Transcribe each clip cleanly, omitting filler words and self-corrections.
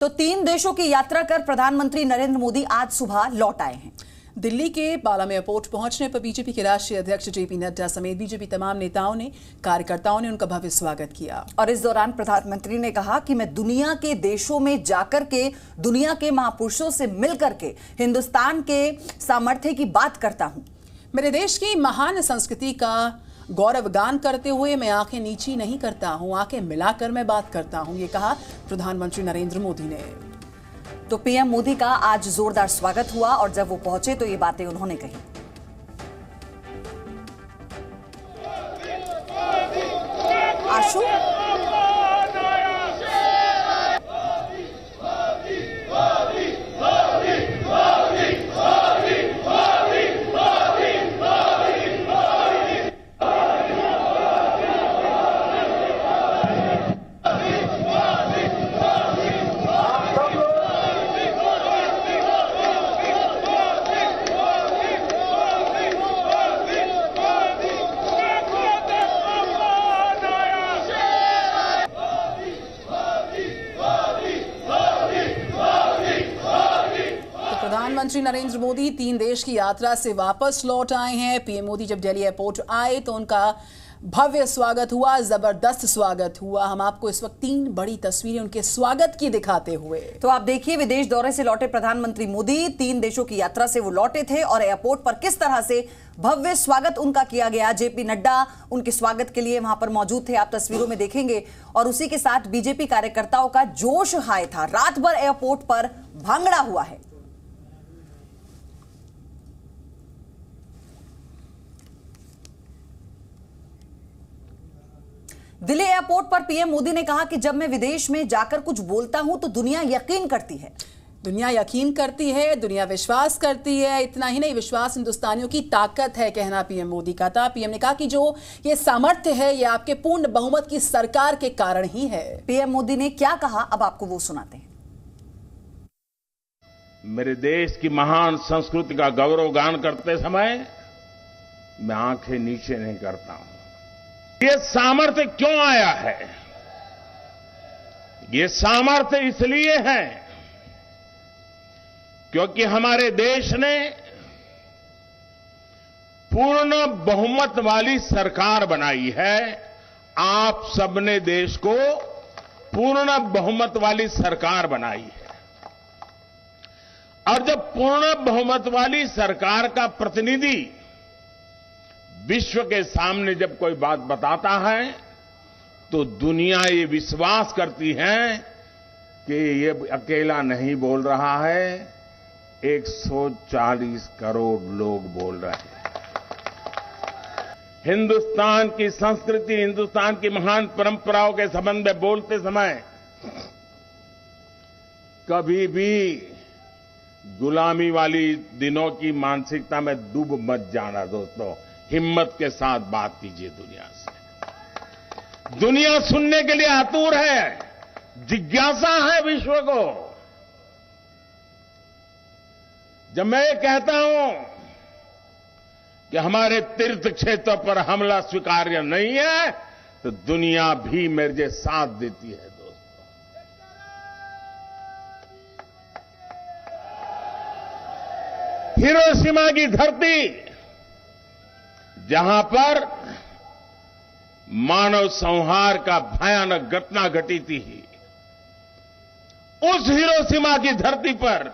तो 3 देशों की यात्रा कर प्रधानमंत्री नरेंद्र मोदी आज सुबह लौट आए हैं। दिल्ली के बालाम एयरपोर्ट पहुंचने पर बीजेपी के राष्ट्रीय अध्यक्ष जेपी नड्डा समेत बीजेपी तमाम नेताओं ने कार्यकर्ताओं ने उनका भव्य स्वागत किया। और इस दौरान प्रधानमंत्री ने कहा कि मैं दुनिया के देशों में जाकर के दुनिया के महापुरुषों से मिलकर के हिंदुस्तान के सामर्थ्य की बात करता हूं। मेरे देश की महान संस्कृति का गौरवगान करते हुए मैं आंखें नीची नहीं करता हूं, आंखें मिलाकर मैं बात करता हूं, ये कहा प्रधानमंत्री नरेंद्र मोदी ने। तो पीएम मोदी का आज जोरदार स्वागत हुआ और जब वो पहुंचे तो ये बातें उन्होंने कही। आशु, प्रधानमंत्री नरेंद्र मोदी 3 देश की यात्रा से वापस लौट आए हैं। पीएम मोदी जब दिल्ली एयरपोर्ट आए तो उनका भव्य स्वागत हुआ, जबरदस्त स्वागत हुआ। हम आपको इस वक्त 3 बड़ी तस्वीरें उनके स्वागत की दिखाते हुए। तो आप देखिए, विदेश दौरे से लौटे प्रधानमंत्री मोदी 3 देशों की यात्रा से वो लौटे थे और एयरपोर्ट पर किस तरह से भव्य स्वागत उनका किया गया। जेपी नड्डा उनके स्वागत के लिए वहां पर मौजूद थे, आप तस्वीरों में देखेंगे। और उसी के साथ बीजेपी कार्यकर्ताओं का जोश हाय था। रात भर एयरपोर्ट पर भांगड़ा हुआ है। दिल्ली एयरपोर्ट पर पीएम मोदी ने कहा कि जब मैं विदेश में जाकर कुछ बोलता हूं तो दुनिया यकीन करती है। दुनिया यकीन करती है, दुनिया विश्वास करती है। इतना ही नहीं, विश्वास हिंदुस्तानियों की ताकत है, कहना पीएम मोदी का था। पीएम ने कहा कि जो ये सामर्थ्य है ये आपके पूर्ण बहुमत की सरकार के कारण ही है। पीएम मोदी ने क्या कहा, अब आपको वो सुनाते हैं। मेरे देश की महान संस्कृति का गौरवगान करते समय मैं आंखें नीचे नहीं करता हूं। ये सामर्थ्य क्यों आया है? ये सामर्थ्य इसलिए है क्योंकि हमारे देश ने पूर्ण बहुमत वाली सरकार बनाई है। आप सबने देश को पूर्ण बहुमत वाली सरकार बनाई है। और जब पूर्ण बहुमत वाली सरकार का प्रतिनिधि विश्व के सामने जब कोई बात बताता है तो दुनिया ये विश्वास करती है कि ये अकेला नहीं बोल रहा है, 140 करोड़ लोग बोल रहे हैं। हिंदुस्तान की संस्कृति, हिंदुस्तान की महान परंपराओं के संबंध में बोलते समय कभी भी गुलामी वाली दिनों की मानसिकता में डूब मत जाना दोस्तों। हिम्मत के साथ बात कीजिए दुनिया से। दुनिया सुनने के लिए आतुर है, जिज्ञासा है विश्व को। जब मैं ये कहता हूं कि हमारे तीर्थ क्षेत्र पर हमला स्वीकार्य नहीं है तो दुनिया भी मेरे साथ देती है दोस्तों। हिरोशिमा की धरती जहां पर मानव संहार का भयानक घटना घटी थी, उस हिरोशिमा की धरती पर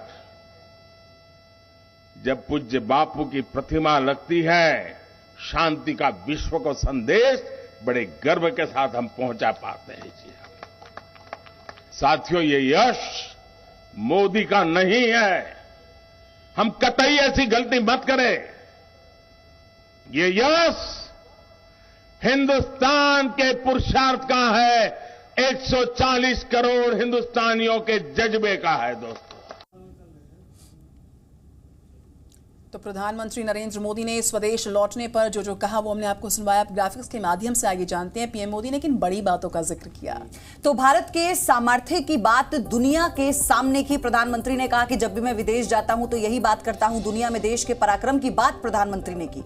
जब पूज्य बापू की प्रतिमा लगती है, शांति का विश्व को संदेश बड़े गर्व के साथ हम पहुंचा पाते हैं। जी साथियों, ये यश मोदी का नहीं है। हम कतई ऐसी गलती मत करें। ये यश हिंदुस्तान के पुरुषार्थ का है, 140 करोड़ हिंदुस्तानियों के जज्बे का है दोस्तों। तो प्रधानमंत्री नरेंद्र मोदी ने स्वदेश लौटने पर जो कहा वो हमने आपको सुनवाया। ग्राफिक्स के माध्यम से आगे जानते हैं पीएम मोदी ने किन बड़ी बातों का जिक्र किया। तो भारत के सामर्थ्य की बात दुनिया के सामने की। प्रधानमंत्री ने कहा कि जब भी मैं विदेश जाता हूं तो यही बात करता हूं। दुनिया में देश के पराक्रम की बात प्रधानमंत्री ने की।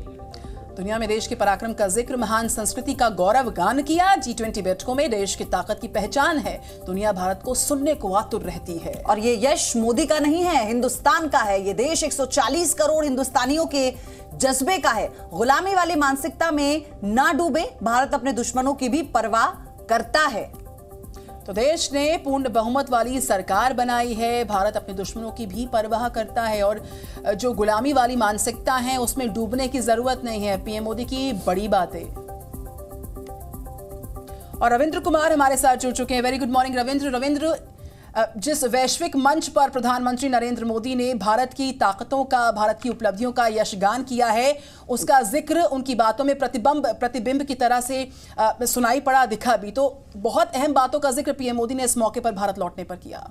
दुनिया में देश के पराक्रम का जिक्र, महान संस्कृति का गौरव गान किया। G20 बैठकों में देश की ताकत की पहचान है। दुनिया भारत को सुनने को आतुर रहती है। और ये यश मोदी का नहीं है, हिंदुस्तान का है। ये देश 140 करोड़ हिंदुस्तानियों के जज्बे का है। गुलामी वाली मानसिकता में ना डूबे, भारत अपने दुश्मनों की भी परवाह करता है। तो देश ने पूर्ण बहुमत वाली सरकार बनाई है, भारत अपने दुश्मनों की भी परवाह करता है और जो गुलामी वाली मानसिकता है उसमें डूबने की जरूरत नहीं है। पीएम मोदी की बड़ी बातें। और रविंद्र कुमार हमारे साथ जुड़ चुके हैं। Very good morning Ravindra. जिस वैश्विक मंच पर प्रधानमंत्री नरेंद्र मोदी ने भारत की ताकतों का, भारत की उपलब्धियों का यशगान किया है, उसका जिक्र उनकी बातों में प्रतिबिंब की तरह से सुनाई पड़ा, दिखा भी। तो बहुत अहम बातों का जिक्र पीएम मोदी ने इस मौके पर भारत लौटने पर किया।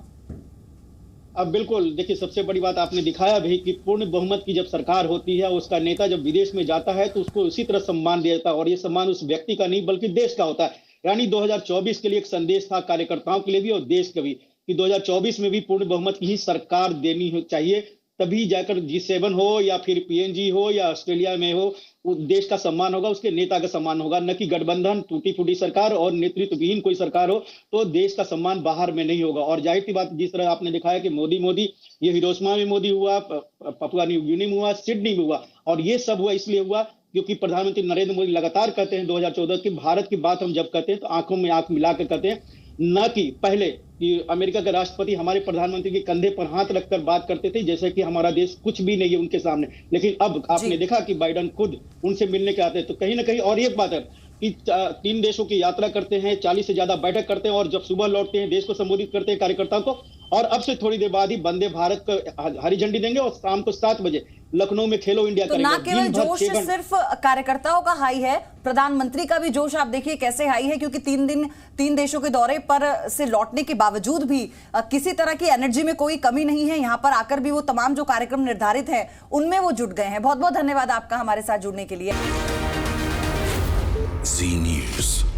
अब बिल्कुल देखिए, सबसे बड़ी बात आपने दिखाया भी कि पूर्ण बहुमत की जब सरकार होती है, उसका नेता जब विदेश में जाता है तो उसको उसी तरह सम्मान दिया जाता है, और ये सम्मान उस व्यक्ति का नहीं बल्कि देश का होता है। यानी 2024 के लिए एक संदेश था कार्यकर्ताओं के लिए भी और देश के भी कि 2024 में भी पूर्ण बहुमत की ही सरकार देनी चाहिए, तभी जाकर G7 हो या फिर PNG हो या ऑस्ट्रेलिया में हो, वो देश का सम्मान होगा, उसके नेता का सम्मान होगा, न कि गठबंधन, टूटी फूटी सरकार और नेतृत्व विहीन कोई सरकार हो तो देश का सम्मान बाहर में नहीं होगा। और जाहिर सी बात, जिस तरह आपने दिखाया कि मोदी ये हिरोशिमा में मोदी हुआ, पपुआ न्यू गिनी में हुआ, सिडनी में हुआ, और ये सब हुआ इसलिए हुआ क्योंकि प्रधानमंत्री नरेंद्र मोदी लगातार कहते हैं 2014 की भारत की बात हम जब कहते हैं तो आंखों में आंख मिलाकर कहते हैं, न कि पहले कि अमेरिका के राष्ट्रपति हमारे प्रधानमंत्री के कंधे पर हाथ रखकर बात करते थे जैसे कि हमारा देश कुछ भी नहीं है उनके सामने। लेकिन अब आपने देखा कि बाइडेन खुद उनसे मिलने के आते हैं। तो कहीं ना कहीं और एक बात है कि 3 देशों की यात्रा करते हैं, 40 से ज्यादा बैठक करते हैं, और जब सुबह लौटते हैं देश को संबोधित करते हैं कार्यकर्ताओं को, और अब से थोड़ी देर बाद ही वंदे भारत को हरी झंडी देंगे और शाम को 7 बजे लखनऊ में खेलो इंडिया तो ना केवल जोश सिर्फ कार्यकर्ताओं का हाई है, प्रधानमंत्री का भी जोश आप देखिए कैसे हाई है, क्योंकि 3 देशों के दौरे पर से लौटने के बावजूद भी किसी तरह की एनर्जी में कोई कमी नहीं है। यहाँ पर आकर भी वो तमाम जो कार्यक्रम निर्धारित है उनमें वो जुट गए हैं। बहुत बहुत धन्यवाद आपका हमारे साथ जुड़ने के लिए। Zee News.